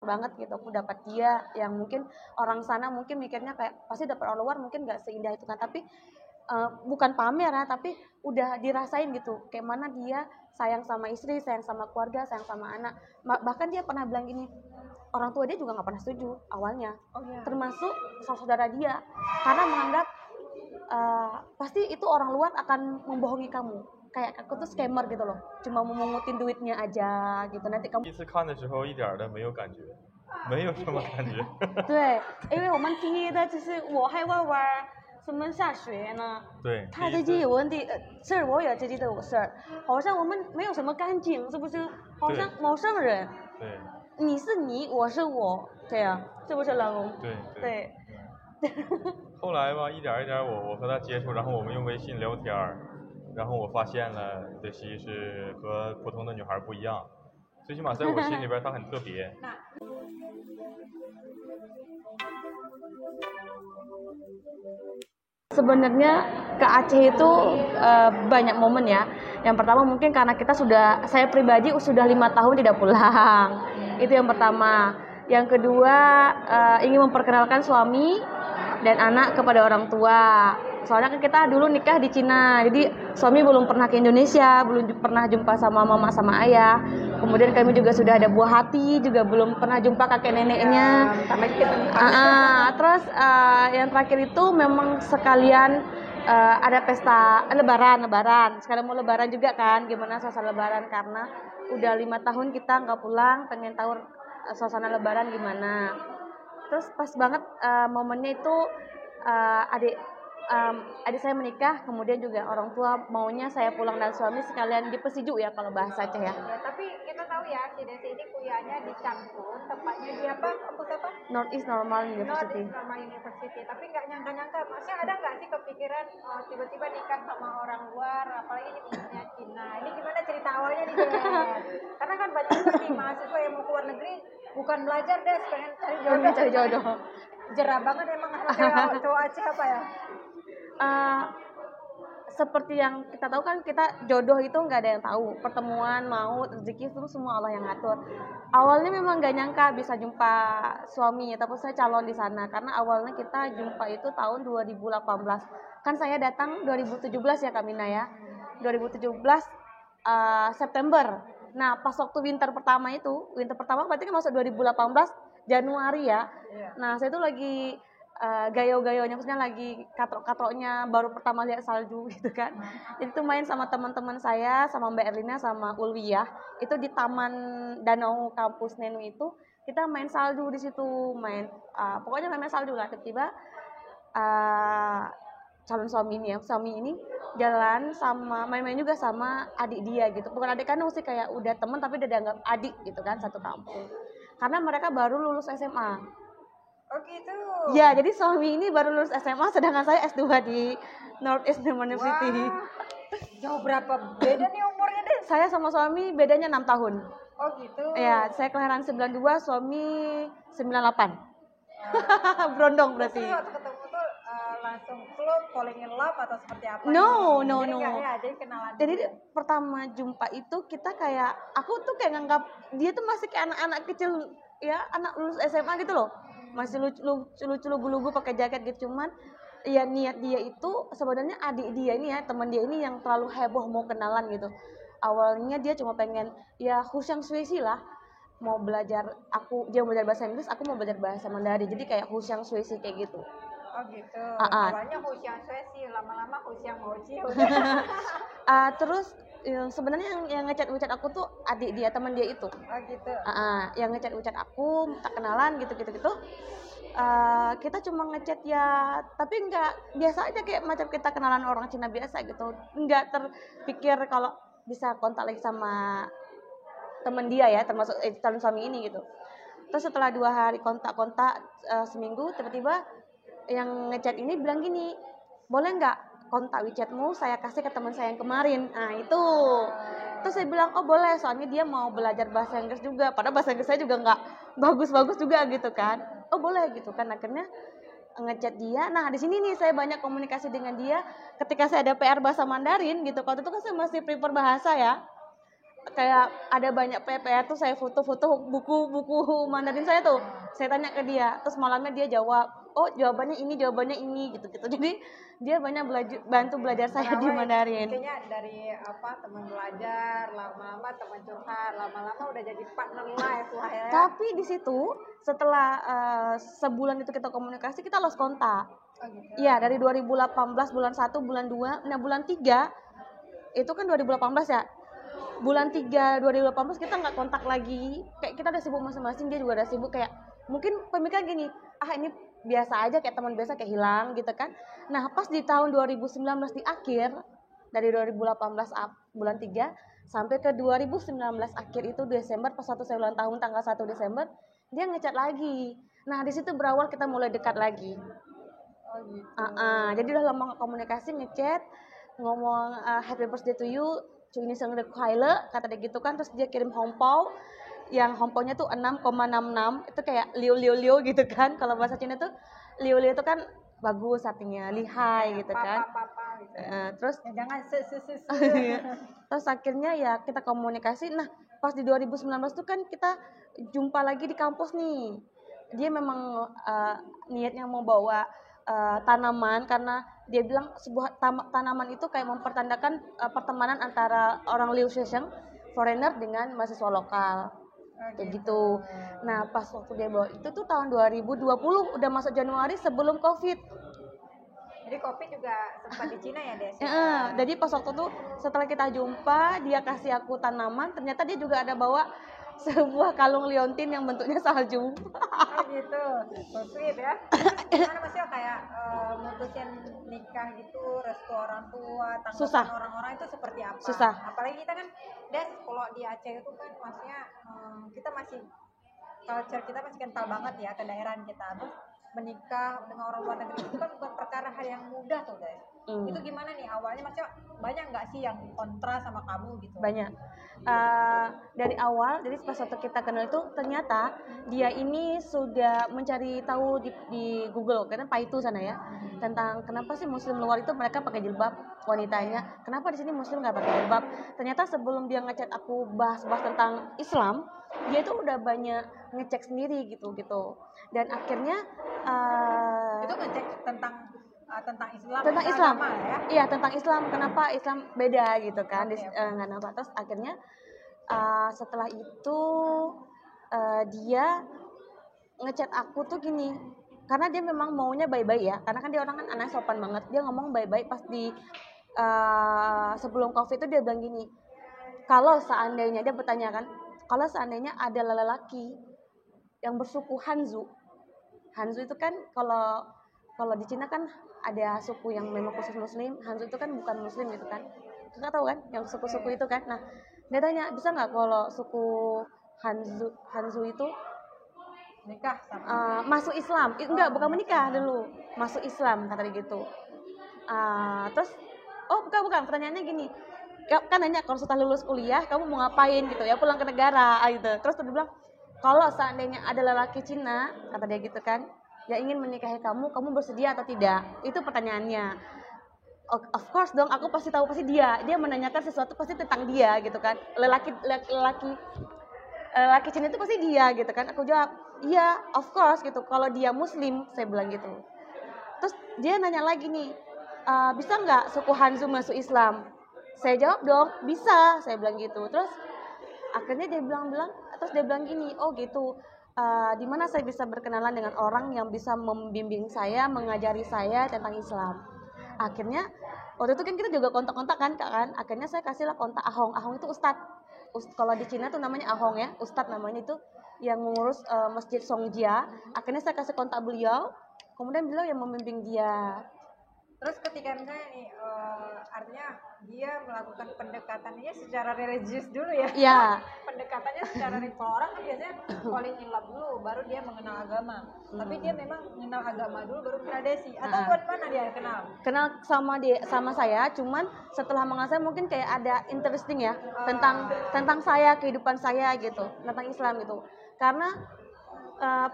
banget gitu aku dapat dia yang mungkin orang sana mungkin mikirnya kayak pasti dapat orang luar mungkin nggak seindah itu kan, tapi bukan pamer ya, tapi udah dirasain gitu kayak mana dia sayang sama istri, sayang sama keluarga, sayang sama anak. Bahkan dia pernah bilang gini, orang tua dia juga nggak pernah setuju awalnya, termasuk saudara dia, karena menganggap pasti itu orang luar akan membohongi kamu, kayak aku tuh scammer gitu loh, cuma memungutin duitnya aja gitu. Nanti kamu 第一次看的时候一点儿都没有感觉，没有什么感觉。对，因为我们第一的就是我还玩玩什么下学呢，对，他这机有问题，事儿我也这机都有事儿，好像我们没有什么干净，是不是？好像陌生人，对你是你，我是我，对啊，是不是老公？对对。后来吧，一点一点我和他接触，然后我们用微信聊天儿，然后我发现了德西是和普通的女孩不一样，最起码在我心里边她很特别。Sebenarnya ke Aceh itu banyak momen ya. Yang pertama mungkin karena saya pribadi sudah 5 tahun tidak pulang. Itu yang pertama. Yang kedua ingin memperkenalkan suami dan anak kepada orang tua. Soalnya kan kita dulu nikah di Cina, jadi suami belum pernah ke Indonesia, belum pernah jumpa sama mama sama ayah. Kemudian kami juga sudah ada buah hati, juga belum pernah jumpa kakek neneknya. Terus yang terakhir itu memang sekalian ada pesta lebaran. Sekarang mau lebaran juga kan, gimana suasana lebaran, karena udah 5 tahun kita nggak pulang, pengen tahu suasana lebaran gimana. Terus pas banget momennya itu adik saya menikah, kemudian juga orang tua maunya saya pulang dan suami sekalian di Pesiju ya kalau bahasa Aceh ya. Tapi kita tahu ya si Desi ini kuliahnya di Cangkul, tepatnya di kampus apa? Northeast Normal University. Northeast Normal University. Tapi nggak nyangka-nyangka, maksudnya ada nggak sih kepikiran tiba-tiba nikah sama orang luar, apalagi ini punya Cina. Ini gimana cerita awalnya nih Des? Karena kan banyak juga nih mahasiswa yang mau keluar negeri bukan belajar Des, pengen cari jodoh. Jerah banget emang cowok Aceh apa ya? Seperti yang kita tahu kan, kita jodoh itu nggak ada yang tahu, pertemuan, maut, rezeki itu semua Allah yang ngatur. Awalnya memang nggak nyangka bisa jumpa suami, tapi saya calon di sana karena awalnya kita jumpa itu tahun 2018. Kan saya datang 2017 ya Kamina ya, 2017 September. Nah pas waktu winter pertama berarti kan masuk 2018 Januari ya. Nah saya tuh lagi gayo-gayonya, maksudnya lagi katrok-katroknya, baru pertama lihat salju gitu kan. Itu main sama teman-teman saya, sama Mbak Erlina, sama Ulwiyah. Itu di Taman Danau Kampus Nenu itu kita main salju di situ, pokoknya main salju lah. Tiba-tiba calon suami ini jalan sama main-main juga sama adik dia gitu. Bukan adik kandung sih, kayak udah temen tapi udah dianggap adik gitu kan, satu kampung. Karena mereka baru lulus SMA. Oh gitu. Ya, jadi suami ini baru lulus SMA, sedangkan saya S2 di Northeast University. Wah, jauh berapa beda nih umurnya deh? Saya sama suami bedanya 6 tahun. Oh gitu. Ya, saya kelahiran 92, suami 98. Berondong berarti. Terus waktu ketemu tuh langsung klub, falling in love atau seperti apa? No. Jadi kenalan. Jadi pertama jumpa itu kita kayak, aku tuh kayak nganggap dia tuh masih kayak anak-anak kecil ya, anak lulus SMA gitu loh. Masih lucu lugu-lugu pakai jaket gitu. Cuman ya niat dia itu sebenarnya adik dia ini ya, teman dia ini yang terlalu heboh mau kenalan gitu. Awalnya dia cuma pengen ya Husyang Suisi lah, mau belajar, dia mau belajar bahasa Inggris, aku mau belajar bahasa Mandarin, jadi kayak Husyang Suisi kayak gitu. Oh gitu. Awalnya Husyang Suisi, lama-lama Husyang Hoji. Terus sebenarnya yang ngechat aku tuh adik dia, teman dia itu. Oh gitu. Yang ngechat aku minta kenalan gitu. Kita cuma ngechat ya, tapi nggak biasa aja kayak macam kita kenalan orang Cina biasa gitu. Nggak terpikir kalau bisa kontak lagi sama teman dia ya, termasuk calon suami ini gitu. Terus setelah 2 hari kontak seminggu, tiba-tiba yang ngechat ini bilang gini, boleh nggak kontak WeChatmu saya kasih ke teman saya yang kemarin. Nah itu. Terus saya bilang oh boleh, soalnya dia mau belajar bahasa Inggris juga. Padahal bahasa Inggris saya juga nggak bagus-bagus juga gitu kan. Oh boleh gitu kan, akhirnya ngechat dia. Nah di sini nih saya banyak komunikasi dengan dia. Ketika saya ada PR bahasa Mandarin gitu, waktu itu kan saya masih prefer bahasa ya. kayak ada banyak PR tuh saya foto-foto buku-buku Mandarin saya tuh. Saya tanya ke dia, terus malamnya dia jawab, oh jawabannya ini gitu-gitu. Jadi dia banyak bantu belajar saya di Mandarin. Intinya dari teman belajar, lama-lama teman curhat, lama-lama udah jadi partner live lah ya. Tapi di situ setelah sebulan itu kita komunikasi, kita lost kontak. Oh gitu. Iya, dari 2018 bulan 1, bulan 2, nah bulan 3 itu kan 2018 ya. Bulan 3 2018 kita nggak kontak lagi. Kayak kita udah sibuk masing-masing, dia juga udah sibuk, kayak mungkin pemikiran gini, ini biasa aja, kayak teman biasa, kayak hilang gitu kan. Nah, pas di tahun 2019 di akhir, dari 2018 bulan 3 sampai ke 2019 akhir itu Desember, pas saya ulang tahun tanggal 1 Desember, dia ngechat lagi. Nah, di situ berawal kita mulai dekat lagi. Oh gitu. Jadi udah lama komunikasi, ngechat, ngomong happy birthday to you, ini sengde kuaile, kata dia gitu kan. Terus dia kirim hongpao, yang hongpao-nya tuh 6,66, itu kayak liu gitu kan. Kalau bahasa Cina tuh liu itu kan bagus artinya, lihai gitu kan. Papa gitu. Terus ya, jangan terus akhirnya ya kita komunikasi. Nah, pas di 2019 tuh kan kita jumpa lagi di kampus nih. Dia memang niatnya mau bawa tanaman, karena dia bilang sebuah tanaman itu kayak mempertandakan pertemanan antara orang Liu Shesheng, foreigner, dengan mahasiswa lokal. Kayak gitu. Nah, pas waktu dia bawa itu tuh tahun 2020, udah masuk Januari sebelum Covid. Jadi Covid juga sempat di Cina ya, Des? Jadi pas waktu itu setelah kita jumpa, dia kasih aku tanaman, ternyata dia juga ada bawa sebuah kalung liontin yang bentuknya salju. Oh gitu, so sweet ya. Gimana maksudnya kayak mutusin nikah gitu, restu orang tua, tanggapan orang-orang itu seperti apa? Susah. Apalagi kita kan, Des, kalau di Aceh itu kan maksudnya kita masih, culture kita masih kental banget ya ke daerah kita. Terus menikah dengan orang luar negeri itu kan bukan perkara hal yang mudah tuh, Des. Itu gimana nih awalnya, maksudnya banyak nggak sih yang kontra sama kamu gitu? Banyak. Dari awal, jadi pas waktu kita kenal itu ternyata dia ini sudah mencari tahu di Google, karena Paitu sana ya, tentang kenapa sih Muslim luar itu mereka pakai jilbab wanitanya, kenapa di sini Muslim nggak pakai jilbab. Ternyata sebelum dia ngechat aku bahas-bahas tentang Islam, dia itu udah banyak ngecek sendiri gitu. Dan akhirnya itu ngecek tentang Islam. Tentang Islam, agama, ya? Iya, tentang Islam, kenapa Islam beda gitu kan. Kenapa. Terus akhirnya setelah itu dia ngechat aku tuh gini, karena dia memang maunya baik-baik ya, karena kan dia orang kan anak sopan banget. Dia ngomong baik-baik pas di sebelum Covid itu dia bilang gini, kalau seandainya, dia bertanya kan, kalau seandainya ada lelaki yang bersuku Hanzu itu kan kalau di Cina kan ada suku yang memang khusus Muslim, Hanzu itu kan bukan Muslim gitu kan, nggak tahu kan, yang suku-suku itu kan. Nah, dia tanya, bisa nggak kalau suku Hanzu itu nikah sama masuk Islam? Enggak, bukan menikah dulu, masuk Islam, kata dia gitu. Terus, bukan, pertanyaannya gini, kan nanya kalau setelah lulus kuliah kamu mau ngapain gitu ya, pulang ke negara gitu. Terus dia bilang, kalau seandainya ada lelaki Cina, kata dia gitu kan, yang ingin menikahi kamu bersedia atau tidak? Itu pertanyaannya. Of course dong, aku pasti tahu, pasti dia menanyakan sesuatu pasti tentang dia gitu kan. Lelaki Cina itu pasti dia gitu kan. Aku jawab, iya, of course gitu. Kalau dia Muslim, saya bilang gitu. Terus dia nanya lagi nih, bisa nggak suku Hanzu masuk Islam? Saya jawab dong, bisa, saya bilang gitu. Terus akhirnya dia bilang gini, oh gitu. Di mana saya bisa berkenalan dengan orang yang bisa membimbing saya, mengajari saya tentang Islam. Akhirnya waktu itu kan kita juga kontak-kontak kan. Akhirnya saya kasihlah kontak Ahong. Ahong itu ustadz. Kalau di Cina tuh namanya Ahong ya, ustadz namanya itu, yang mengurus Masjid Songjia. Akhirnya saya kasih kontak beliau, kemudian beliau yang membimbing dia. Terus ketika misalnya nih, artinya dia melakukan pendekatannya secara religius dulu ya? Iya. Pendekatannya secara kalau orang kan biasanya falling in love dulu, baru dia mengenal agama. Tapi dia memang mengenal agama dulu, baru kenal Desi. Atau buat mana dia kenal? Kenal sama saya, cuman setelah mengenal saya mungkin kayak ada interesting ya, tentang saya, kehidupan saya gitu, tentang Islam gitu. Karena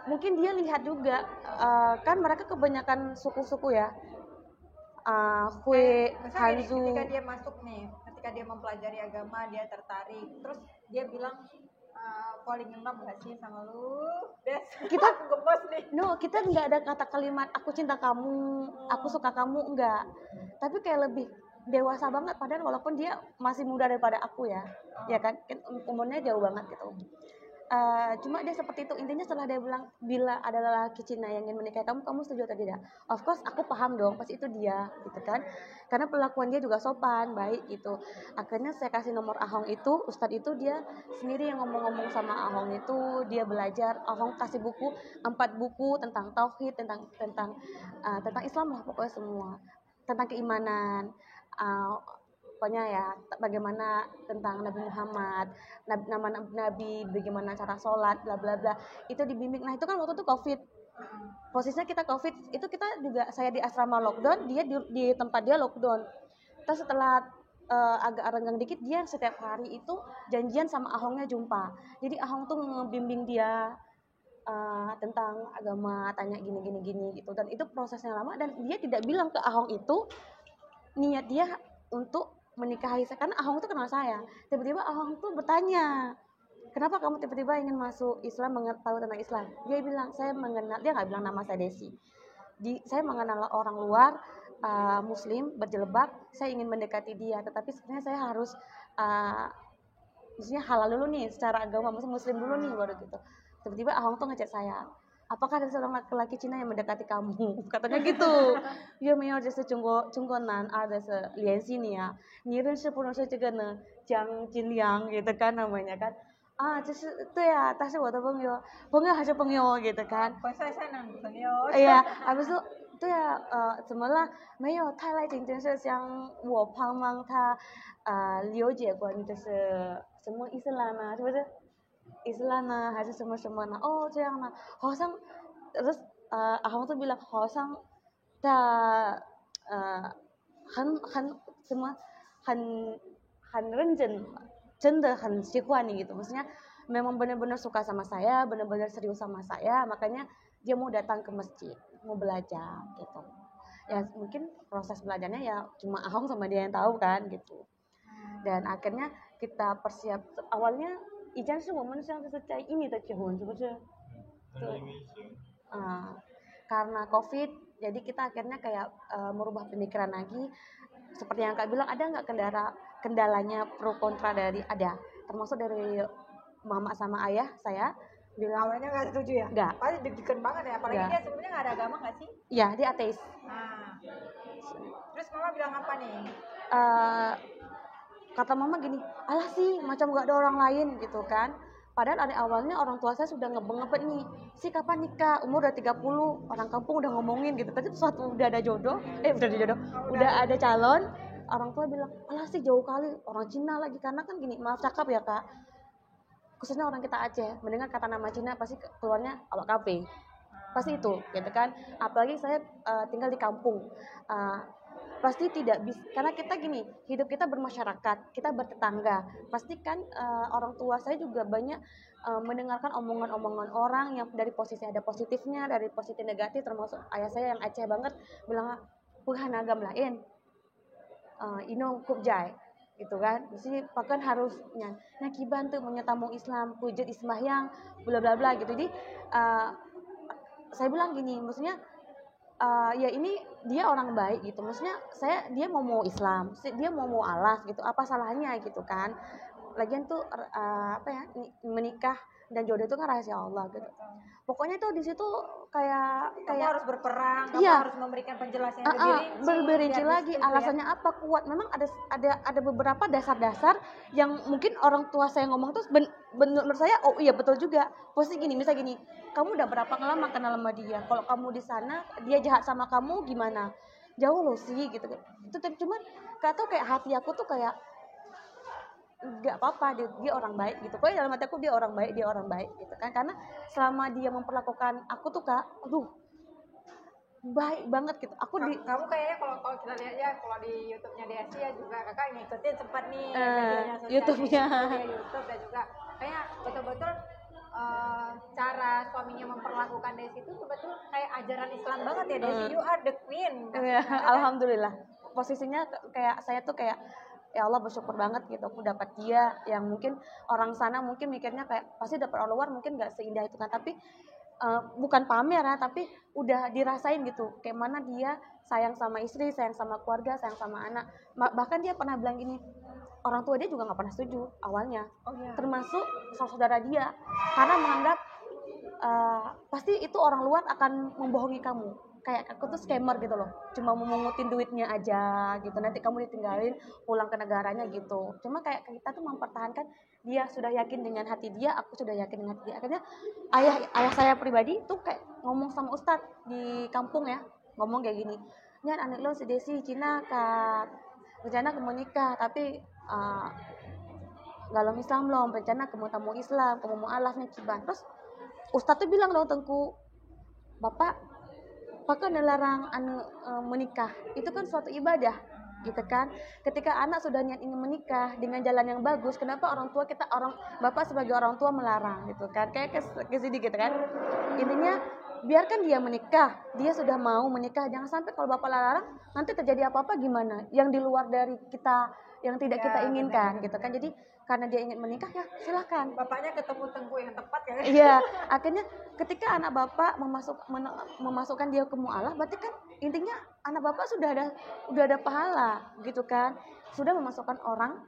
mungkin dia lihat juga, kan mereka kebanyakan suku-suku ya. Hui, Hanzu. Ketika dia masuk nih, ketika dia mempelajari agama dia tertarik, terus dia bilang falling in love gak sih sama lu? Des, Kita gemes nih. kita nggak ada kata kalimat aku cinta kamu, aku suka kamu, enggak. Tapi kayak lebih dewasa banget, padahal walaupun dia masih muda daripada aku ya kan umurnya jauh banget gitu. Cuma dia seperti itu, intinya setelah dia bilang bila ada lelaki Cina yang ingin menikahi kamu setuju atau tidak? Of course aku paham dong, pasti itu dia gitu kan, karena perlakuan dia juga sopan baik gitu. Akhirnya saya kasih nomor Ahong itu, Ustadz itu dia sendiri yang ngomong-ngomong sama Ahong itu, dia belajar. Ahong kasih buku 4 buku tentang tauhid, tentang Islam lah pokoknya semua, tentang keimanan, pokoknya ya bagaimana tentang Nabi Muhammad, nama Nabi, bagaimana cara sholat, bla bla bla, itu dibimbing. Nah itu kan waktu itu COVID, posisinya kita COVID, itu kita juga, saya di asrama lockdown, dia di tempat dia lockdown. Terus setelah agak renggang dikit, dia setiap hari itu janjian sama Ahongnya jumpa. Jadi Ahong tuh ngebimbing dia tentang agama, tanya gini gitu. Dan itu prosesnya lama, dan dia tidak bilang ke Ahong itu niat dia untuk menikahi saya, karena Ahong tuh kenal saya. Tiba-tiba Ahong tuh bertanya, kenapa kamu tiba-tiba ingin masuk Islam, tahu tentang Islam? Dia bilang, saya mengenal, dia nggak bilang nama saya Desi. Saya mengenal orang luar Muslim berjilbab, saya ingin mendekati dia, tetapi sebenarnya saya harus maksudnya halal dulu nih secara agama, Muslim dulu nih baru gitu. Tiba-tiba Ahong tuh ngechat saya, apakah ada seorang laki-laki Cina yang mendekati kamu? Katanya gitu. Ya没有，这是中国男的是联系你啊，你认识不认识这个呢？江金良 gitu kan namanya kan.这是对啊，但是我的朋友还是朋友 gitu kan. Iya, habis itu 对啊，怎么了？没有，他来仅仅是想我帮忙他了解关于就是什么伊斯兰啊，是不是？伊斯兰啊，还是什么什么呢？哦，这样呢，好像terus Ahong tuh bilang 好像的什么很认真，真的很喜欢你gitu. Maksudnya memang benar-benar suka sama saya, benar-benar serius sama saya, makanya dia mau datang ke masjid, mau belajar gitu. Ya mungkin proses belajarnya ya cuma Ahong sama dia yang tahu kan gitu. Dan akhirnya kita persiap, awalnya 以前是我们像是在印尼的结婚，是不是？对。Karena COVID, jadi kita akhirnya kayak merubah pemikiran lagi. Seperti yang Kak bilang, ada nggak kendalanya pro kontra dari ada, termasuk dari mama sama ayah saya bilang awalnya nggak setuju ya? Nggak. Pasti deg-degan banget ya, apalagi dia sebenarnya nggak ada agama nggak sih? Iya, dia ateis. Terus mama bilang apa nih? Kata mama gini, alah sih macam gak ada orang lain gitu kan. Padahal ada awalnya orang tua saya sudah ngebet nih, sih kapan nikah, umur udah 30, orang kampung udah ngomongin gitu. Tapi suatu udah ada jodoh, udah ada calon, orang tua bilang, alah sih jauh kali, orang Cina lagi. Karena kan gini, maaf cakap ya Kak, khususnya orang kita Aceh, mendengar kata nama Cina pasti keluarnya awak kafe, pasti itu gitu kan. Apalagi saya tinggal di kampung, pasti tidak bisa, karena kita gini, hidup kita bermasyarakat, kita bertetangga, pasti kan orang tua saya juga banyak mendengarkan omongan-omongan orang yang dari posisi ada positifnya, dari positif negatif, termasuk ayah saya yang Aceh banget bilang bukan agam lain, inong kubjai gitu kan, mesti bahkan harusnya nakiban tuh menyetamu Islam, pujud ismahyang, bla bla bla gitu. Jadi saya bilang gini, maksudnya ya ini dia orang baik gitu, maksudnya dia mau Islam, dia mau Allah gitu, apa salahnya gitu kan. Lagian tuh menikah dan jodoh itu kan rahasia Allah gitu. Pokoknya tuh di situ kayak harus berperang, iya, harus memberikan penjelasan yang lebih rinci lagi alasannya ya. Apa kuat, memang ada beberapa dasar-dasar yang mungkin orang tua saya ngomong tuh menurut saya oh iya betul juga. Posisi gini, misal gini, kamu udah berapa lama kenal sama dia, kalau kamu di sana dia jahat sama kamu gimana, jauh loh sih gitu. Itu cuman gak tau, kayak hati aku tuh kayak nggak apa-apa, dia orang baik gitu. Pokoknya dalam hati aku dia orang baik gitu kan. Karena selama dia memperlakukan aku tuh Kak, aduh baik banget gitu. Kamu kayaknya kalau kita lihat ya, kalau di YouTube-nya Desi ya juga kakak ngikutin sempat nih YouTube-nya YouTube dan juga kayaknya betul-betul cara suaminya memperlakukan Desi itu betul kayak ajaran Islam banget ya Desi. You are the queen. Alhamdulillah. Posisinya kayak saya tuh kayak ya Allah bersyukur banget gitu aku dapat dia yang mungkin orang sana mungkin mikirnya kayak pasti dapat orang luar mungkin nggak seindah itu kan, tapi bukan pamer ya, tapi udah dirasain gitu kayak mana dia sayang sama istri, sayang sama keluarga, sayang sama anak. Bahkan dia pernah bilang gini, orang tua dia juga nggak pernah setuju awalnya, termasuk saudara dia, karena menganggap pasti itu orang luar akan membohongi kamu, kayak aku tuh scammer gitu loh, cuma memungutin duitnya aja gitu, nanti kamu ditinggalin pulang ke negaranya gitu. Cuma kayak kita tuh mempertahankan, dia sudah yakin dengan hati dia, aku sudah yakin dengan hati dia. Akhirnya ayah saya pribadi tuh kayak ngomong sama ustadz di kampung ya, ngomong kayak gini, nyan anak lo sedesi Cina kak rencana kamu nikah tapi galong Islam lo rencana kamu tamu Islam kamu mau alaf nih ciban. Terus ustadz tuh bilang dong tengku, bapak kan dilarang menikah, itu kan suatu ibadah gitu kan. Ketika anak sudah niat ingin menikah dengan jalan yang bagus, kenapa orang tua kita, orang bapak sebagai orang tua melarang gitu kan, kayak ke sini gitu kan. Intinya biarkan dia menikah, dia sudah mau menikah, jangan sampai kalau bapak larang nanti terjadi apa-apa gimana yang di luar dari kita, yang tidak kita inginkan gitu kan. Jadi karena dia ingin menikah ya silahkan. Bapaknya ketemu tengku yang tepat ya. Iya, akhirnya ketika anak bapak memasukkan dia ke mu'alaf, berarti kan intinya anak bapak udah ada pahala gitu kan, sudah memasukkan orang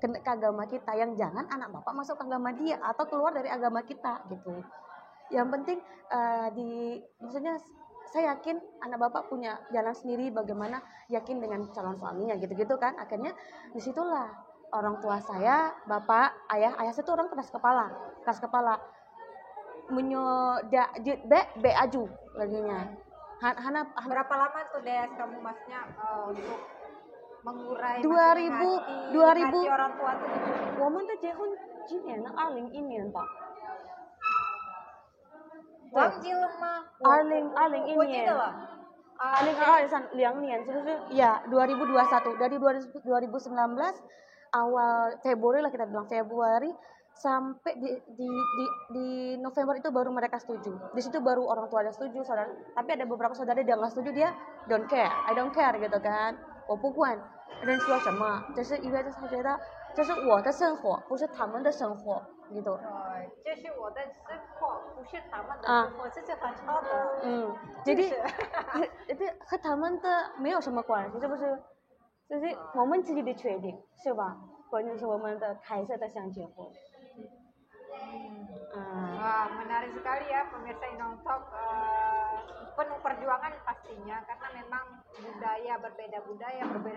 ke agama kita, yang jangan anak bapak masuk ke agama dia atau keluar dari agama kita gitu. Yang penting maksudnya saya yakin anak bapak punya jalan sendiri bagaimana yakin dengan calon suaminya gitu-gitu kan. Akhirnya disitulah orang tua saya, bapak, ayah saya itu orang keras kepala menyoda be aju laginya. Berapa lama tuh Des kamu maksudnya untuk mengurai 2000 orang tua tuh gimana? 我们的结婚今年呢2021年吧 Wangji lemah. 2021年 2022年是不是ya 2021 dari 2019 awal Februari lah, kita bilang Februari sampai di November itu baru mereka setuju. Di situ baru orang tua ada setuju, saudara. Tapi ada beberapa saudara dia nggak setuju, dia don't care, I don't care gitu kan. 我不管人说什么，这是因为他觉得这是我的生活，不是他们的生活gitu. 这是我的生活，不是他们的生活，这是很好的。jadi itu 和他们的没有什么关系，是不是？就是我们自己的决定，是吧？关键是我们的开设的想结婚。 Wah, menarik sekali ya pemirsa Inong Talk, penuh perjuangan pastinya karena memang berbeda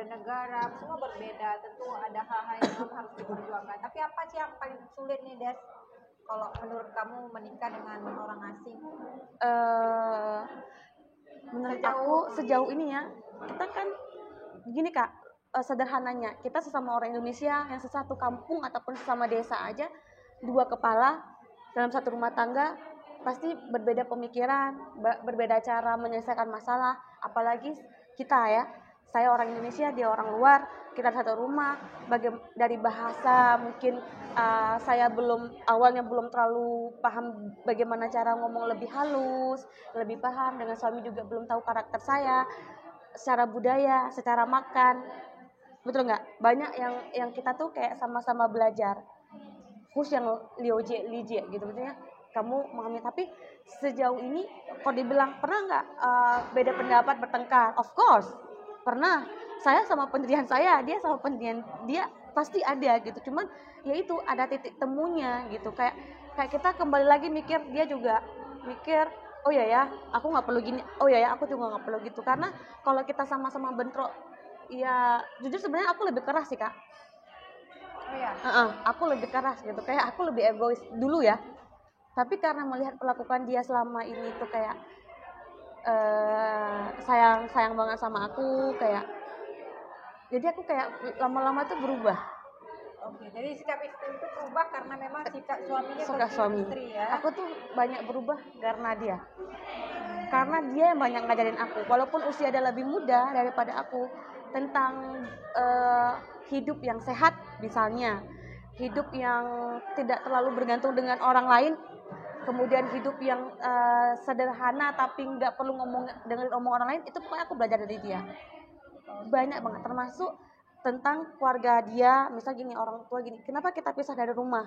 negara, semua berbeda, tentu ada hal-hal yang harus diperjuangkan. Tapi apa sih yang paling sulit nih Des kalau menurut kamu menikah dengan orang asing? Menurut aku sejauh ini ya, kita kan gini Kak, sederhananya kita sesama orang Indonesia yang sesatu kampung ataupun sesama desa aja, dua kepala dalam satu rumah tangga pasti berbeda pemikiran, berbeda cara menyelesaikan masalah. Apalagi kita ya, saya orang Indonesia, dia orang luar, kita satu rumah. Dari bahasa mungkin saya awalnya belum terlalu paham bagaimana cara ngomong lebih halus, lebih paham, dengan suami juga belum tahu karakter saya, secara budaya, secara makan, betul nggak? Banyak yang kita tuh kayak sama-sama belajar. Khusus yang liuje gitu, betulnya kamu memahami. Tapi sejauh ini kalau dibilang pernah nggak beda pendapat, bertengkar? Of course pernah. Saya sama pendirian saya, dia sama pendirian dia, pasti ada gitu. Cuman ya itu ada titik temunya gitu, kayak kita kembali lagi mikir, dia juga mikir, oh ya aku nggak perlu gini, oh ya aku juga nggak perlu gitu. Karena kalau kita sama-sama bentrok, ya jujur sebenarnya aku lebih keras sih Kak. Aku lebih keras gitu, kayak aku lebih egois dulu ya. Tapi karena melihat perlakuan dia selama ini tuh kayak sayang banget sama aku, kayak jadi aku kayak lama-lama tuh berubah. Oke, jadi sikap istri itu berubah karena memang sikap suaminya suka suami. Istri ya. Aku tuh banyak berubah karena dia. Karena dia yang banyak ngajarin aku, walaupun usia dia lebih muda daripada aku, tentang hidup yang sehat misalnya, hidup yang tidak terlalu bergantung dengan orang lain, kemudian hidup yang sederhana tapi nggak perlu dengerin omong orang lain. Itu pokoknya aku belajar dari dia banyak banget, termasuk tentang keluarga dia, misal gini, orang tua gini, kenapa kita pisah dari rumah?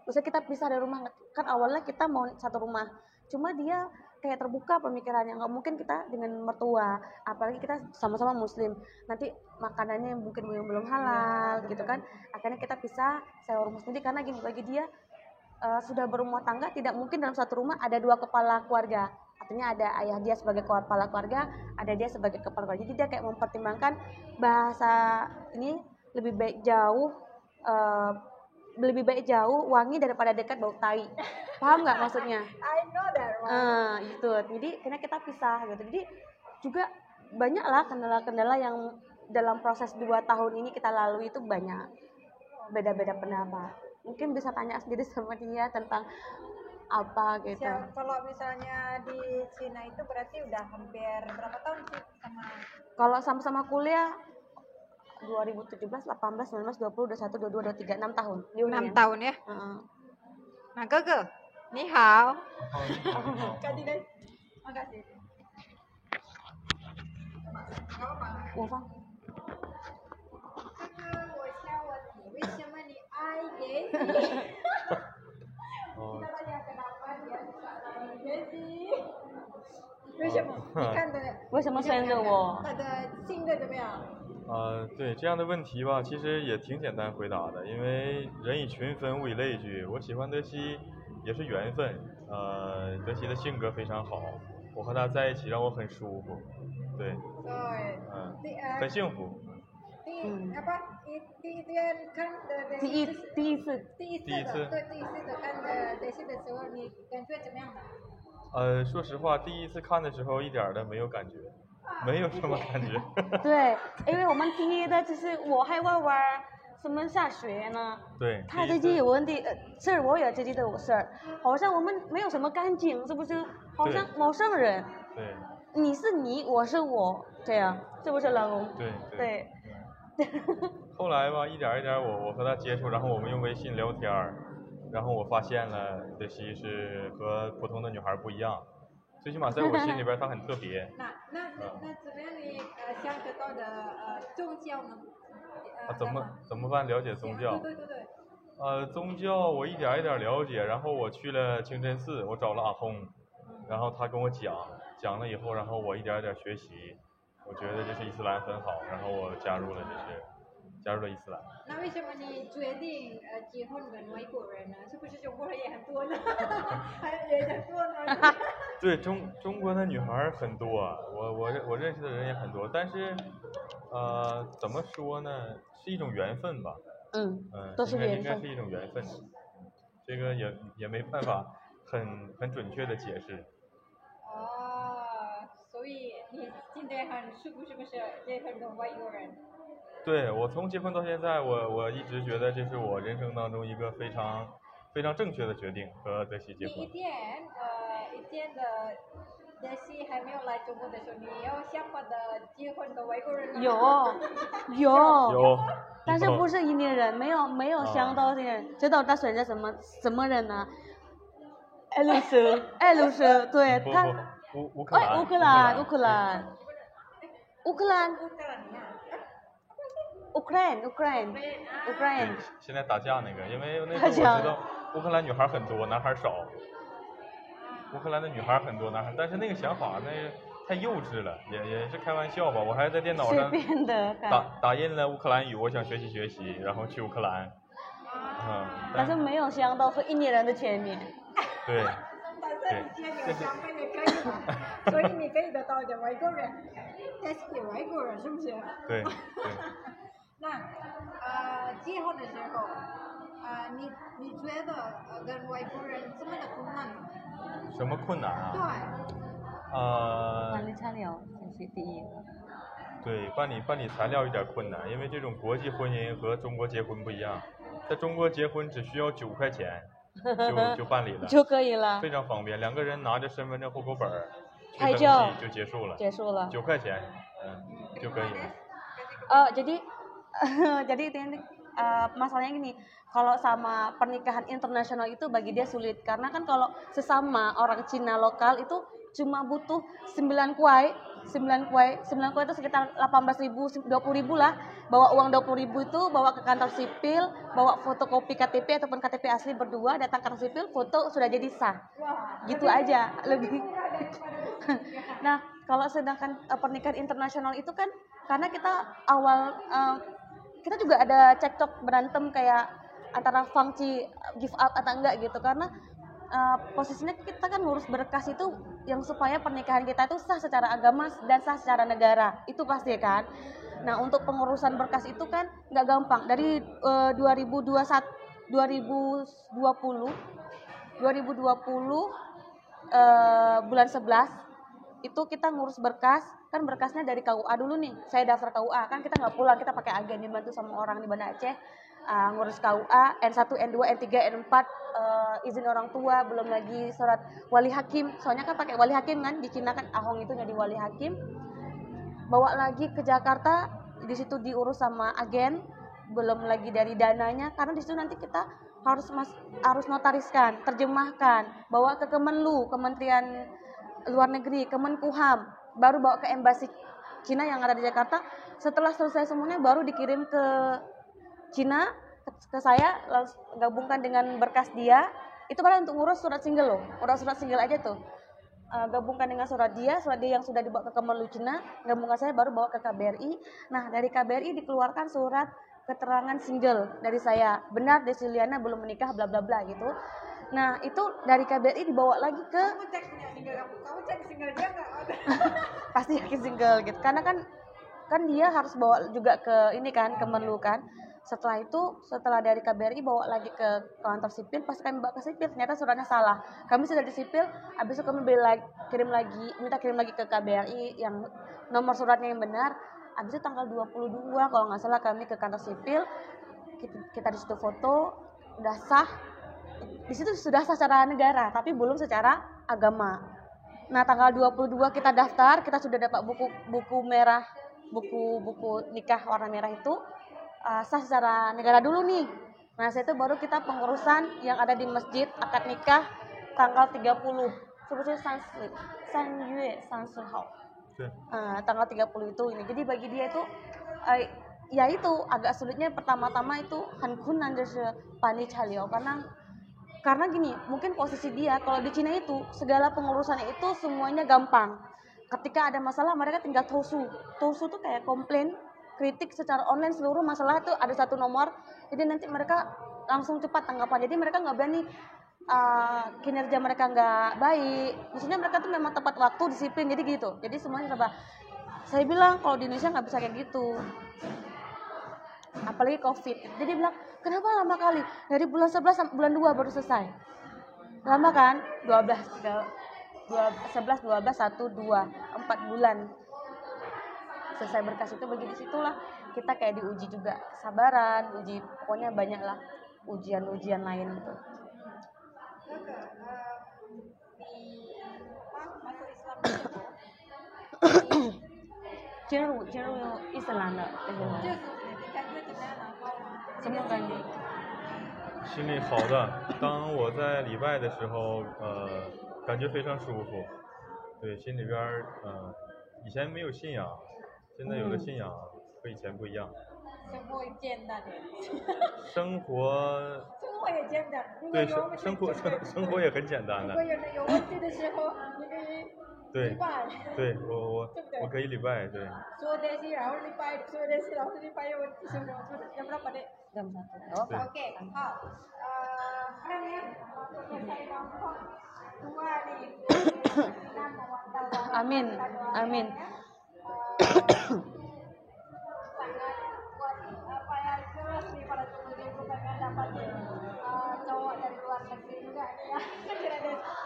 Misalnya kita pisah dari rumah, kan awalnya kita mau satu rumah, cuma dia kayak terbuka pemikirannya, nggak mungkin kita dengan mertua, apalagi kita sama-sama muslim, nanti makanannya mungkin belum halal gitu kan, akhirnya kita pisah, sewa rumah sendiri, karena gini, bagi dia sudah berumah tangga, tidak mungkin dalam satu rumah ada dua kepala keluarga. Artinya ada ayah dia sebagai kepala keluarga, ada dia sebagai kepala keluarga. Jadi dia kayak mempertimbangkan bahasa ini lebih baik jauh wangi daripada dekat bau tai. Paham nggak maksudnya? I know that one. Itu. Jadi karena kita pisah gitu. Jadi juga banyak lah kendala-kendala yang dalam proses 2 tahun ini kita lalui, itu banyak beda-beda pendapat. Mungkin bisa tanya sendiri sama dia tentang apa gitu. Kalau misalnya di Cina itu berarti udah hampir berapa tahun sih sama? Kalau sama-sama kuliah 2017, 18, 19, 20, 21, 22, 23, 6 tahun. 6 tahun ya? Nah, Gege, ni hao. Makasih. 我放我想问你，为什么你爱杰西？哦 kenapa dia suka sama Jessie？为什么？你看的？为什么选择我？他的性格怎么样？对这样的问题吧，其实也挺简单回答的，因为人以群分，物以类聚。我喜欢德西也是缘分，德西的性格非常好，我和他在一起让我很舒服，对，很幸福。第一次的看的Jessie的时候，你感觉怎么样的？说实话，第一次看的时候一点都没有感觉，没有什么感觉。对，因为我们第一的就是我还玩什么下雪呢？对。他自己有问题，是我有自己的事儿，好像我们没有什么感情，是不是？好像陌生人。对。你是你，我是我，这样是不是老公？对。后来吧，一点一点我和他接触，然后我们用微信聊天，然后我发现了德西是和普通的女孩不一样，最起码在我心里边她很特别。那怎么样你想得到的宗教呢？怎么办了解宗教？对。宗教我一点一点了解，然后我去了清真寺，我找了阿訇，然后他跟我讲了以后，然后我一点一点学习，我觉得这是伊斯兰很好，然后我加入了伊斯兰。那为什么你决定结婚跟外国人呢？是不是中国人也很多呢？也很多呢？对，中国的女孩很多，我认识的人也很多，但是怎么说呢，是一种缘分吧。都是缘分。应该是一种缘分，这个也没办法很准确的解释。所以你今天是不是结婚跟外国人？对，我从结婚到现在，我一直觉得这是我人生当中一个非常非常正确的决定，和德西结婚。以前的德西还没有来中国的时候，你有想过的结婚跟外国人吗？有，但是不是印尼人，没有想到这些人，知道他选择什么人呢？艾鲁斯，对他。乌克兰。现在打架那个，因为那时候我知道乌克兰女孩很多，男孩少。乌克兰的女孩很多，男孩，但是那个想法太幼稚了，也是开玩笑吧。我还在电脑上打印了乌克兰语，我想学习，然后去乌克兰。但是没有想到和印尼人的见面。对。所以你可以得到一个外国人，但是给外国人是不是？对。那结婚的时候，你觉得跟外国人什么的困难吗？什么困难啊？对。办理材料这是第一。对，办理材料有点困难，因为这种国际婚姻和中国结婚不一样，在中国结婚只需要9块钱。就办理了，就可以了，非常方便。2个人拿着身份证、户口本去登记就结束了9块钱，就可以了。jadi masalahnya gini, kalau sama pernikahan internasional itu bagi dia sulit karena kan kalau sesama orang Cina lokal itu cuma butuh 9 kuai. 9 kuai itu sekitar 18.000, 20.000 lah. Bawa uang 20.000 itu bawa ke kantor sipil, bawa fotokopi KTP ataupun KTP asli berdua, datang ke kantor sipil, foto sudah jadi sah. Gitu aja, lebih. Nah, kalau sedangkan pernikahan internasional itu kan karena kita awal kita juga ada cekcok berantem kayak antara Fangci give up atau enggak gitu karena posisinya kita kan ngurus berkas itu yang supaya pernikahan kita itu sah secara agama dan sah secara negara itu pasti kan. Nah untuk pengurusan berkas itu kan nggak gampang dari 2020 bulan 11 itu kita ngurus berkas kan berkasnya dari KUA dulu nih saya daftar KUA kan kita nggak pulang kita pakai agen dibantu sama orang di Banda Aceh ngurus KUA N1 N2 N3 N4 izin orang tua belum lagi surat wali hakim soalnya kan pakai wali hakim kan di Cina kan Ahong itu jadi wali hakim bawa lagi ke Jakarta di situ diurus sama agen belum lagi dari dananya karena di situ nanti kita harus notariskan terjemahkan bawa ke Kemenlu Kementerian Luar Negeri Kemenkumham baru bawa ke embasi Cina yang ada di Jakarta setelah selesai semuanya baru dikirim ke Cina ke saya langsung gabungkan dengan berkas dia itu padahal untuk ngurus surat single loh udah surat single aja tuh gabungkan dengan surat dia yang sudah dibawa ke Kemenlu Cina gabungkan saya baru bawa ke KBRI nah dari KBRI dikeluarkan surat keterangan single dari saya benar Desiliana belum menikah bla bla bla gitu nah itu dari KBRI dibawa lagi ke kamu cek single dia nggak? pasti yakin single gitu karena kan dia harus bawa juga ke ini kan Kemenlu kan setelah dari KBRI bawa lagi ke kantor sipil pas kami bawa ke sipil ternyata suratnya salah kami sudah di sipil habis itu kami minta kirim lagi ke KBRI yang nomor suratnya yang benar habis itu tanggal 22 kalau nggak salah kami ke kantor sipil kita di situ foto udah sah di situ sudah sah secara negara tapi belum secara agama nah tanggal 22 kita daftar kita sudah dapat buku merah buku nikah warna merah itu sah secara negara dulu nih. Nah, setelah itu baru kita pengurusan yang ada di masjid akad nikah tanggal 30. Sebetulnya tanggal 30 itu ini. Jadi bagi dia itu ya itu agak sulitnya pertama-tama itu hankun nanti pani chalio karena gini, mungkin posisi dia kalau di Cina itu segala pengurusannya itu semuanya gampang. Ketika ada masalah mereka tinggal tosu. Tosu tuh kayak komplain kritik secara online seluruh masalah itu ada satu nomor jadi nanti mereka langsung cepat tanggapan jadi mereka nggak berani kinerja mereka nggak baik maksudnya mereka tuh memang tepat waktu disiplin jadi gitu jadi semuanya serba saya bilang kalau di Indonesia nggak bisa kayak gitu apalagi COVID jadi bilang kenapa lama kali dari bulan 11 sampai bulan 2 baru selesai lama kan 11 12 1 2 4 bulan selesai berkas itu bagi disitulah kita kayak diuji juga kesabaran uji pokoknya banyak lah ujian lain gitu masuk Islam Ciru Islam semua kan 心里好的。当我在礼拜的时候，感觉非常舒服。对，心里边以前没有信仰，现在有了信仰，和以前不一样。生活简单点。生活也简单。对，生活也很简单的。如果有问题的时候，你可以礼拜。对，我可以礼拜，对。说的是然后礼拜，说的是然后礼拜有问题什么jam berapa dek? jam 1. Oke, keren ya. Selesai gampang. Dua nih. Amin. Sangat buat apa ya jelas nih para teman-teman pengen dapat cowok dari luar negeri juga ya.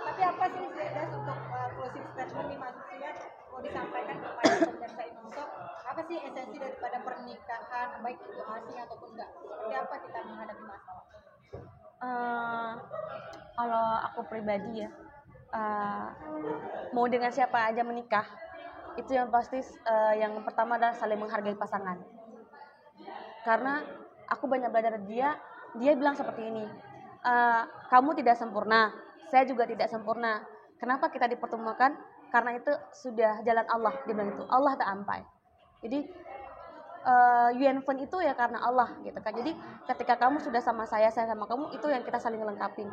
Tapi apa sih Des untuk closing statement nih maksudnya mau disampaikan kepada pemirsa Indonesia apa sih esensi daripada pernikahan baik itu asing ataupun enggak seperti apa kita menghadapi masalah? Kalau aku pribadi ya mau dengan siapa aja menikah itu yang pasti yang pertama adalah saling menghargai pasangan karena aku banyak belajar dari dia. Dia bilang seperti ini, kamu tidak sempurna, saya juga tidak sempurna. Kenapa kita dipertemukan? Karena itu sudah jalan Allah. Dia bilang itu, Allah tak ampai. Jadi Yuanfen itu ya karena Allah gitu kan. Jadi ketika kamu sudah sama saya sama kamu, itu yang kita saling lengkapin.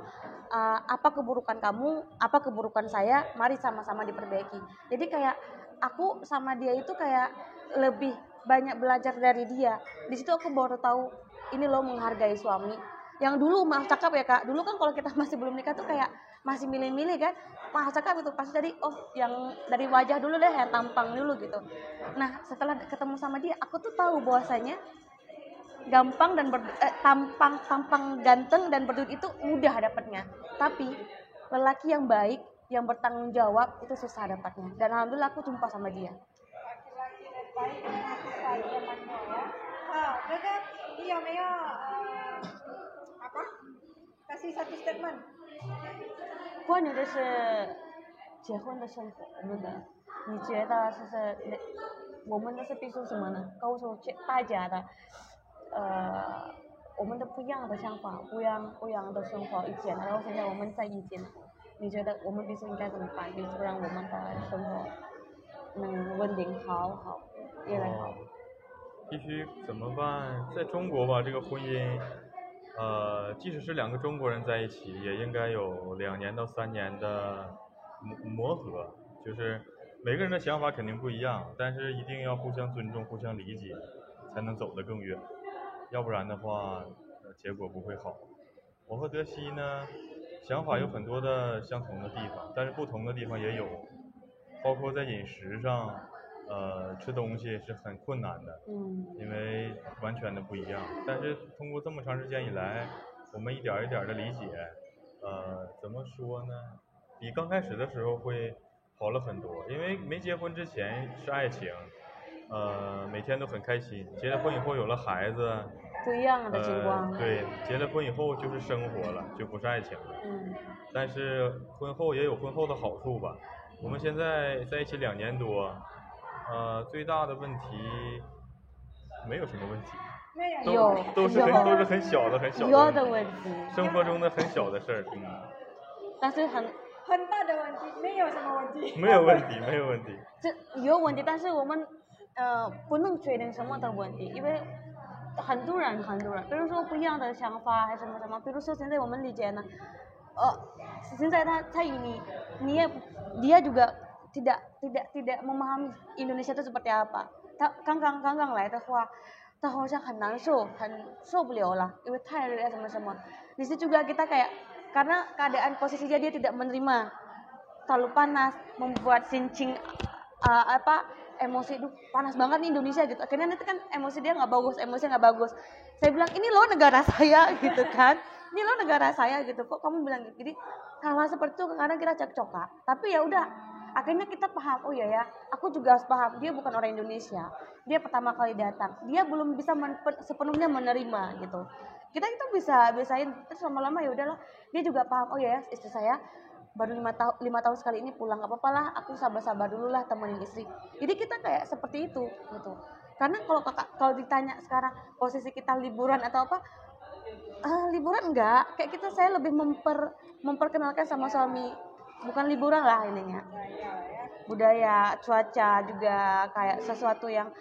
Apa keburukan kamu, apa keburukan saya, mari sama-sama diperbaiki. Jadi kayak aku sama dia itu kayak lebih banyak belajar dari dia. Di situ aku baru tahu ini loh menghargai suami. Yang dulu maaf cakap ya Kak, dulu kan kalau kita masih belum nikah tuh kayak masih milih-milih kan, maaf cakap itu pasti dari yang dari wajah dulu deh, yang tampang dulu gitu. Nah setelah ketemu sama dia, aku tuh tahu bahwasanya gampang dan tampang ganteng dan berduit itu mudah dapatnya, tapi lelaki yang baik yang bertanggung jawab itu susah dapatnya. Dan alhamdulillah aku jumpa sama dia. Laki-laki yang baik memang susah zamannya ya. Dedek, ini Yomeo apa? Kasih satu statement. 关于的是结婚的生活，我们的，你觉得就是我们的是必须什么呢？告诉大家的，我们的不一样的想法，不一样的生活意见，然后现在我们在一起了，你觉得我们必须应该怎么办？必须让我们的生活能稳定好，越来越好。必须怎么办？在中国吧，这个婚姻。即使是两个中国人在一起，也应该有2年到3年的磨合，就是每个人的想法肯定不一样，但是一定要互相尊重、互相理解，才能走得更远，要不然的话，结果不会好。我和德西呢，想法有很多的相同的地方，但是不同的地方也有，包括在饮食上。吃东西是很困难的，因为完全的不一样。但是通过这么长时间以来，我们一点一点的理解，怎么说呢？比刚开始的时候会好了很多。因为没结婚之前是爱情，每天都很开心。结了婚以后有了孩子，不一样的情况。对，结了婚以后就是生活了，就不是爱情了。但是婚后也有婚后的好处吧。我们现在在一起2年多。最大的问题没有什么问题，都是很小的问题，生活中的很小的事儿。但是很大的问题，没有什么问题。没有问题。这有问题，但是我们不能决定什么的问题，因为很多人，比如说不一样的想法还是什么，比如说现在我们理解呢，现在他ini dia juga tidak memahami Indonesia itu seperti apa. 刚刚来的话，他好像很难受，很受不了了，因为太热什么。Di situ juga kita kayak karena keadaan posisinya dia tidak menerima, terlalu panas, membuat sincing emosi, panas banget nih Indonesia gitu. Akhirnya nanti kan emosi dia nggak bagus. Saya bilang ini loh negara saya gitu kan. Ini loh negara saya gitu. Kok kamu bilang gitu? Jadi hal-hal seperti itu kadang kita cekcok. Tapi ya udah. Akhirnya kita paham, oh ya, aku juga harus paham, dia bukan orang Indonesia, dia pertama kali datang, dia belum bisa sepenuhnya menerima gitu. Kita itu bisain, terus lama-lama ya udahlah, dia juga paham, oh ya istri saya baru 5 tahun sekali ini pulang, gak apa-apa lah, aku sabar-sabar dulu lah temenin istri. Jadi kita kayak seperti itu gitu. Karena kalau ditanya sekarang posisi kita liburan atau apa, liburan enggak, kayak saya lebih memperkenalkan sama suami. Bukan liburan lah ininya, budaya, cuaca juga kayak sesuatu yang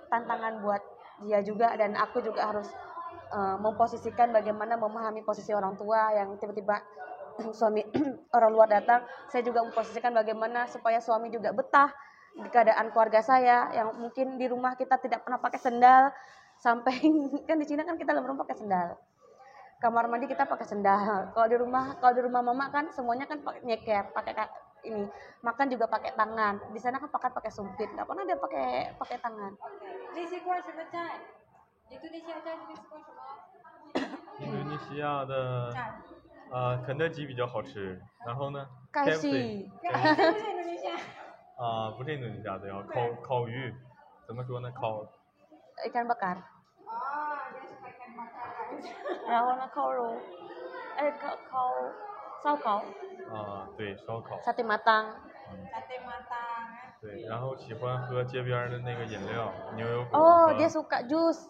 tantangan buat dia juga, dan aku juga harus memposisikan bagaimana memahami posisi orang tua yang tiba-tiba suami orang luar datang. Saya juga memposisikan bagaimana supaya suami juga betah di keadaan keluarga saya yang mungkin di rumah kita tidak pernah pakai sendal, sampai kan di Cina kan kita dalam rumah pakai sendal. Kamar mandi kita pakai sendal. Kalau di rumah mama kan semuanya kan pakai nyeker, pakai ini. Makan juga pakai tangan. Di sana kan pakai sumpit. Enggak pernah dia pakai tangan. Indonesia 的肯德基比较好吃。然后呢 KFC 不是印度尼西亚的，要烤鱼，怎么说呢？ikan bakar. Ikan bakar. 然后呢，烧烤。对，烧烤。sate matang。对，然后喜欢喝街边的那个饮料，牛油果。dia suka jus.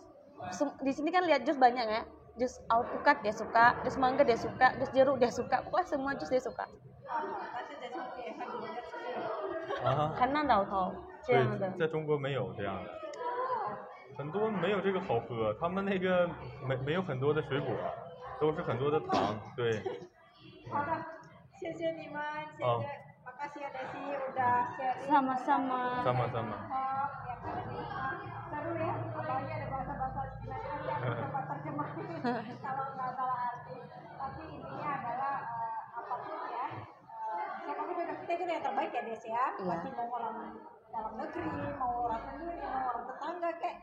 Di sini kan lihat jus banyak ya. Jus alpukat dia suka, jus mangga dia suka, jus jeruk dia suka, pokoknya semua jus dia suka. 但是在中国也很多人吃。啊，很难找到这对样的，在中国没有这样的，很多没有这个好喝，他们那个没有很多的水果，都是很多的糖，对。好的，谢谢你们，谢哦谢，makasih ya Desi udah sharing. sama-sama. Sama-sama. Yang ada di rumah. Seru ya, apalagi ada bahasa-bahasa Cina yang coba terjemahin kalau nggak salah arti. Tapi intinya adalah apapun ya, siapapun kita itu yang terbaik ya Des ya. Iya. Pasti mau orang dalam negeri, mau orang sendiri, mau orang tetangga kayak